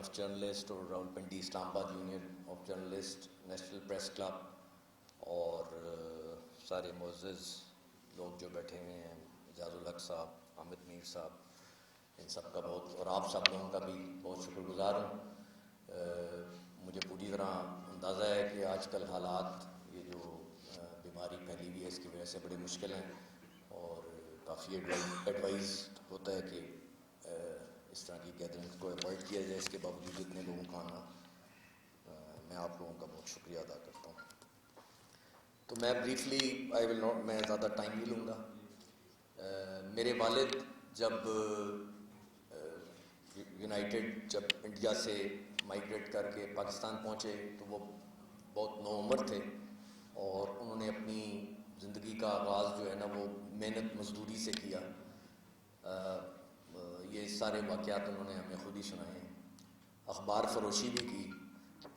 Of journalist اور راولپنڈی اسلام آباد union of journalist, national press club اور سارے معزز لوگ جو بیٹھے ہوئے ہیں، اعجاز الحق صاحب، حامد میر صاحب، ان سب کا بہت، اور آپ سب لوگوں کا بھی بہت شکر گزار ہوں۔ مجھے پوری طرح اندازہ ہے کہ آج کل حالات، یہ جو بیماری پھیلی ہوئی ہے اس کی وجہ سے بڑی مشکل ہیں، اور کافی ایڈوائز ہوتا ہے کہ اس طرح کی گیدرنگ کو اوائڈ کیا جائے۔ اس کے باوجود اتنے لوگوں کا آنا، میں آپ لوگوں کا بہت شکریہ ادا کرتا ہوں۔ تو میں بریفلی میں زیادہ ٹائم نہیں لوں گا۔ میرے والد جب جب انڈیا سے مائگریٹ کر کے پاکستان پہنچے تو وہ بہت نوعمر تھے، اور انہوں نے اپنی زندگی کا آغاز جو ہے نا وہ محنت مزدوری سے کیا۔ یہ سارے واقعات انہوں نے ہمیں خود ہی سنائے ہیں۔ اخبار فروشی بھی کی،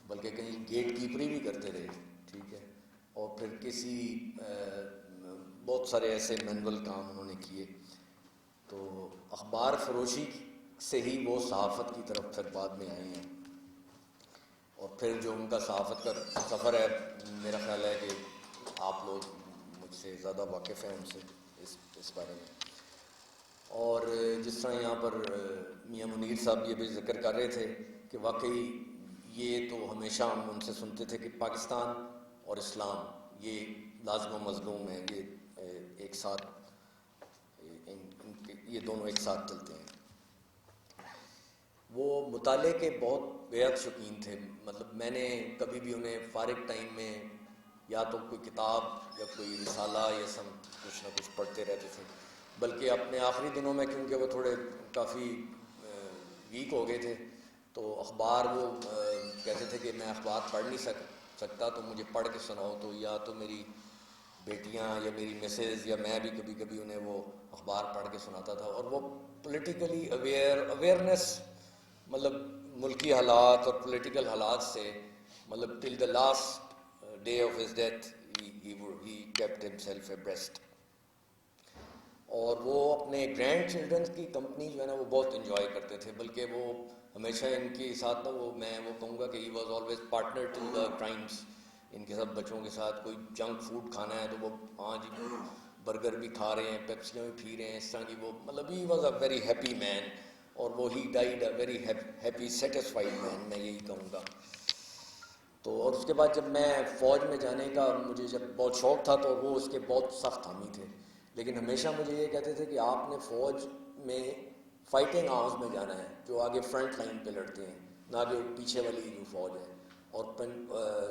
بلکہ کہیں گیٹ کیپری بھی کرتے رہے، ٹھیک ہے، اور پھر بہت سارے ایسے مینول کام انہوں نے کیے۔ تو اخبار فروشی سے ہی وہ صحافت کی طرف پھر بعد میں آئے ہیں، اور پھر جو ان کا صحافت کا سفر ہے، میرا خیال ہے کہ آپ لوگ مجھ سے زیادہ واقف ہیں ان سے اس بارے میں۔ اور جس طرح یہاں پر میاں منیر صاحب یہ بھی ذکر کر رہے تھے کہ واقعی یہ تو ہمیشہ ہم ان سے سنتے تھے کہ پاکستان اور اسلام یہ لازم و مظلوم ہیں، یہ ایک ساتھ، یہ دونوں ایک ساتھ چلتے ہیں۔ وہ مطالعے کے بہت بیحد شوقین تھے، مطلب میں نے کبھی بھی انہیں فارغ ٹائم میں یا تو کوئی کتاب یا کوئی رسالہ یا کچھ نہ کچھ پڑھتے رہتے تھے، بلکہ اپنے آخری دنوں میں کیونکہ وہ تھوڑے کافی ویک ہو گئے تھے تو اخبار، وہ کہتے تھے کہ میں اخبار پڑھ نہیں سکتا تو مجھے پڑھ کے سناؤ، تو یا تو میری بیٹیاں یا میری مسز یا میں بھی کبھی کبھی انہیں وہ اخبار پڑھ کے سناتا تھا۔ اور وہ پولیٹیکلی اویئرنیس، مطلب ملکی حالات اور پولیٹیکل حالات سے، مطلب till the last day of his death he kept himself abreast. اور وہ اپنے گرینڈ چلڈرن کی کمپنی جو ہے نا وہ بہت انجوائے کرتے تھے، بلکہ وہ ہمیشہ ان کے ساتھ نا میں کہوں گا کہ he was always partner to the crimes. ان کے ساتھ بچوں کے ساتھ کوئی جنک فوڈ کھانا ہے تو وہ ہاں جی برگر بھی کھا رہے ہیں، پیپسیاں بھی پی رہے ہیں، اس طرح کی وہ، مطلب he was a very happy man, اور وہ he died a very happy satisfied man, میں یہی کہوں گا۔ تو اور اس کے بعد جب میں فوج میں جانے کا مجھے جب بہت شوق تھا تو وہ اس کے بہت سخت حامی تھے، لیکن ہمیشہ مجھے یہ کہتے تھے کہ آپ نے فوج میں فائٹنگ آرمز میں جانا ہے، جو آگے فرنٹ لائن پہ لڑتے ہیں، نہ کہ پیچھے والی جو فوج ہے۔ اور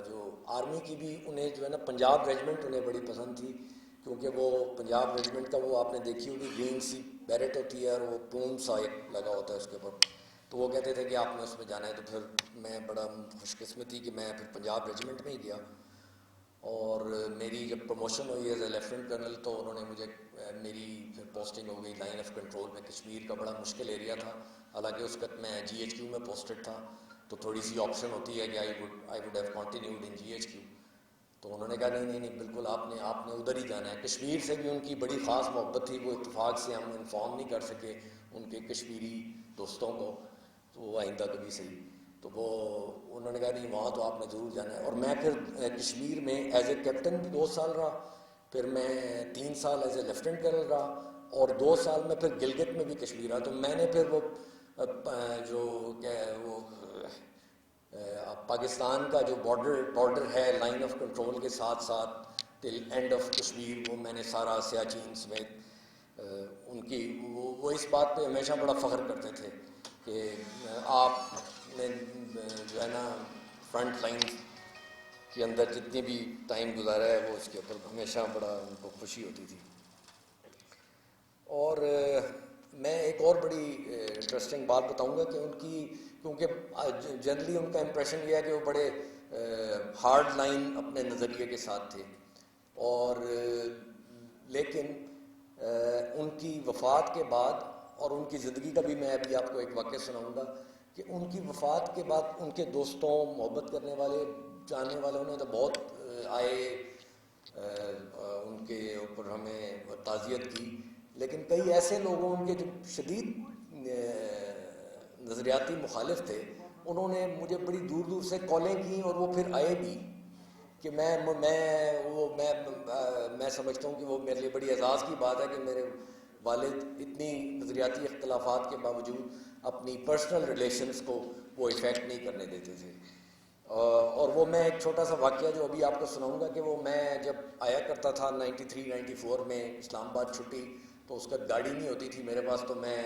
جو آرمی کی بھی انہیں جو ہے نا پنجاب ریجمنٹ انہیں بڑی پسند تھی، کیونکہ وہ پنجاب ریجمنٹ کا وہ آپ نے دیکھی ہوگی گرین سی بیرٹ ہوتی ہے اور وہ پون سا ایک لگا ہوتا ہے اس کے اوپر، تو وہ کہتے تھے کہ آپ نے اس میں جانا ہے۔ تو پھر میں بڑا خوش قسمتی کہ میں پھر پنجاب ریجمنٹ میں ہی گیا، اور میری جب پروموشن ہوئی ایز اے لیفٹیننٹ کرنل تو انہوں نے مجھے، میری پھر پوسٹنگ ہو گئی لائن آف کنٹرول میں۔ کشمیر کا بڑا مشکل ایریا تھا، حالانکہ اس وقت میں جی ایچ کیو میں پوسٹڈ تھا، تو تھوڑی سی آپشن ہوتی ہے کہ I would have continued in G H Q, تو انہوں نے کہا نہیں بالکل آپ نے ادھر ہی جانا ہے۔ کشمیر سے بھی ان کی بڑی خاص محبت تھی، وہ اتفاق سے ہم انفارم نہیں کر سکے ان کے کشمیری دوستوں کو، تو وہ آئندہ کبھی صحیح، تو وہ انہوں نے کہا نہیں وہاں تو آپ نے ضرور جانا ہے۔ اور میں پھر کشمیر میں ایز اے کیپٹن بھی 2 سال رہا، پھر میں 3 سال ایز اے لیفٹیننٹ کرنل رہا، اور 2 سال میں پھر گلگت میں بھی کشمیر رہا۔ تو میں نے پھر وہ پاکستان کا جو بارڈر ہے لائن آف کنٹرول کے ساتھ ساتھ ٹل اینڈ آف کشمیر، وہ میں نے سارا سیاچین سمیت ان کی، وہ اس بات پہ ہمیشہ بڑا فخر کرتے تھے کہ آپ نے جو ہے نا فرنٹ لائن کے اندر جتنی بھی ٹائم گزارا ہے وہ اس کے اوپر ہمیشہ بڑا ان کو خوشی ہوتی تھی۔ اور میں ایک اور بڑی انٹرسٹنگ بات بتاؤں گا کہ ان کی، کیونکہ جنرلی ان کا امپریشن یہ ہے کہ وہ بڑے ہارڈ لائن اپنے نظریے کے ساتھ تھے، اور لیکن ان کی وفات کے بعد، اور ان کی زندگی کا بھی میں ابھی آپ کو ایک واقعہ سناؤں گا کہ ان کی وفات کے بعد ان کے دوستوں، محبت کرنے والے، جاننے والوں نے تو بہت آئے ان کے اوپر ہمیں تعزیت کی، لیکن کئی ایسے لوگوں ان کے جو شدید نظریاتی مخالف تھے انہوں نے مجھے بڑی دور دور سے کالیں کی اور وہ پھر آئے بھی کہ میں سمجھتا ہوں کہ وہ میرے لیے بڑی اعزاز کی بات ہے کہ میرے والد اتنی نظریاتی اختلافات کے باوجود اپنی پرسنل ریلیشنز کو وہ افیکٹ نہیں کرنے دیتے تھے. اور وہ میں ایک چھوٹا سا واقعہ جو ابھی آپ کو سناؤں گا کہ وہ میں جب آیا کرتا تھا 93 94 میں اسلام آباد چھٹی تو اس کا گاڑی نہیں ہوتی تھی میرے پاس, تو میں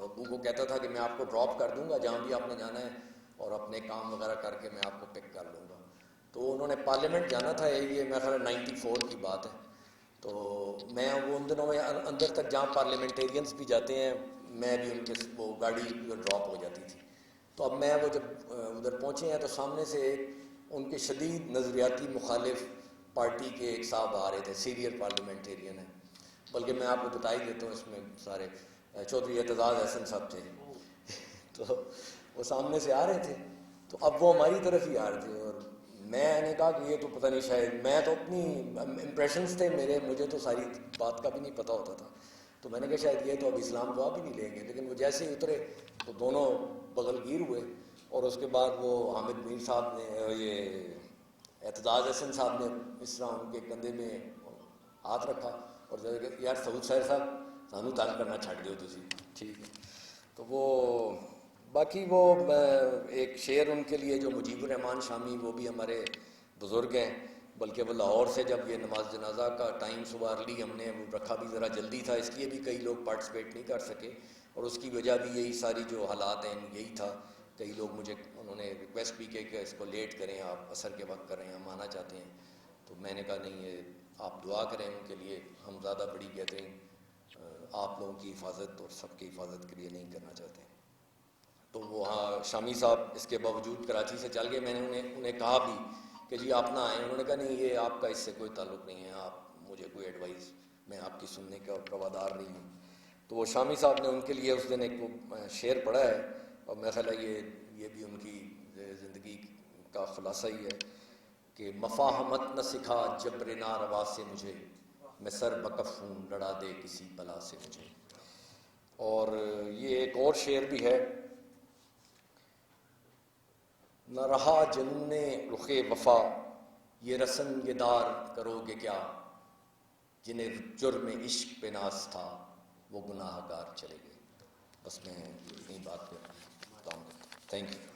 ابو کو کہتا تھا کہ میں آپ کو ڈراپ کر دوں گا جہاں بھی آپ نے جانا ہے اور اپنے کام وغیرہ کر کے میں آپ کو پک کر لوں گا. تو انہوں نے پارلیمنٹ جانا تھا, یہ میرا خیال 94 کی بات ہے, تو میں وہ ان دنوں میں اندر تک جہاں پارلیمنٹیرینس بھی جاتے ہیں میں بھی ان کے وہ گاڑی ڈراپ ہو جاتی تھی. تو اب میں وہ جب ادھر پہنچے ہیں تو سامنے سے ایک ان کے شدید نظریاتی مخالف پارٹی کے ایک صاحب آ رہے تھے, سینئر پارلیمنٹیرین ہیں, بلکہ میں آپ کو بتا ہی دیتا ہوں اس میں سارے چودھری اعتزاز احسن صاحب تھے. تو وہ سامنے سے آ رہے تھے, تو اب وہ ہماری طرف ہی آ رہے تھے اور میں نے کہا کہ یہ تو پتہ نہیں, شاید میں تو اپنی امپریشنز تھے میرے, مجھے تو ساری بات کا بھی نہیں پتہ ہوتا تھا, تو میں نے کہا شاید یہ تو اب اسلام کو آپ ہی نہیں لیں گے. لیکن وہ جیسے ہی اترے تو دونوں بغل گیر ہوئے اور اس کے بعد وہ حامد میر صاحب نے, یہ اعتزاز احسن صاحب نے اس طرح ان کے کندھے میں ہاتھ رکھا اور یار سعود صاحب سانو تنگ کرنا چھڈ دیو تسی, ٹھیک ہے. تو وہ باقی وہ ایک شعر ان کے لیے جو مجیب الرحمان شامی, وہ بھی ہمارے بزرگ ہیں, بلکہ وہ لاہور سے جب یہ نماز جنازہ کا ٹائم صبح ارلی ہم نے وہ رکھا بھی ذرا جلدی تھا, اس لیے بھی کئی لوگ پارٹیسپیٹ نہیں کر سکے, اور اس کی وجہ بھی یہی ساری جو حالات ہیں یہی تھا. کئی لوگ مجھے انہوں نے ریکویسٹ بھی کہ اس کو لیٹ کریں, آپ عصر کے وقت کریں, ہم آنا چاہتے ہیں. تو میں نے کہا نہیں, یہ آپ دعا کریں ان کے لیے, ہم زیادہ بڑی گیدرنگ آپ لوگوں کی حفاظت اور سب کی حفاظت کے لیے نہیں کرنا چاہتے. تو وہاں شامی صاحب اس کے باوجود کراچی سے چل گئے. میں نے انہیں کہا بھی کہ جی آپ نہ آئیں, انہوں نے کہا نہیں یہ آپ کا اس سے کوئی تعلق نہیں ہے, آپ مجھے کوئی ایڈوائز, میں آپ کی سننے کا روادار نہیں ہوں. تو وہ شامی صاحب نے ان کے لیے اس دن ایک شعر پڑھا ہے, اور میرا خیال ہے یہ بھی ان کی زندگی کا خلاصہ ہی ہے کہ مفاہمت نہ سکھا جبر ناروا سے مجھے, میں سر بکف ہوں لڑا دے کسی بلا سے مجھے. اور یہ ایک اور شعر بھی ہے, نہ رہا جنون رخ وفا یہ رسن یہ دار کرو گے کیا, جنہیں جرم عشق پہ ناز تھا وہ گناہ گار چلے گئے. بس میں یہی بات پہ کام کرتا ہوں. Thank you.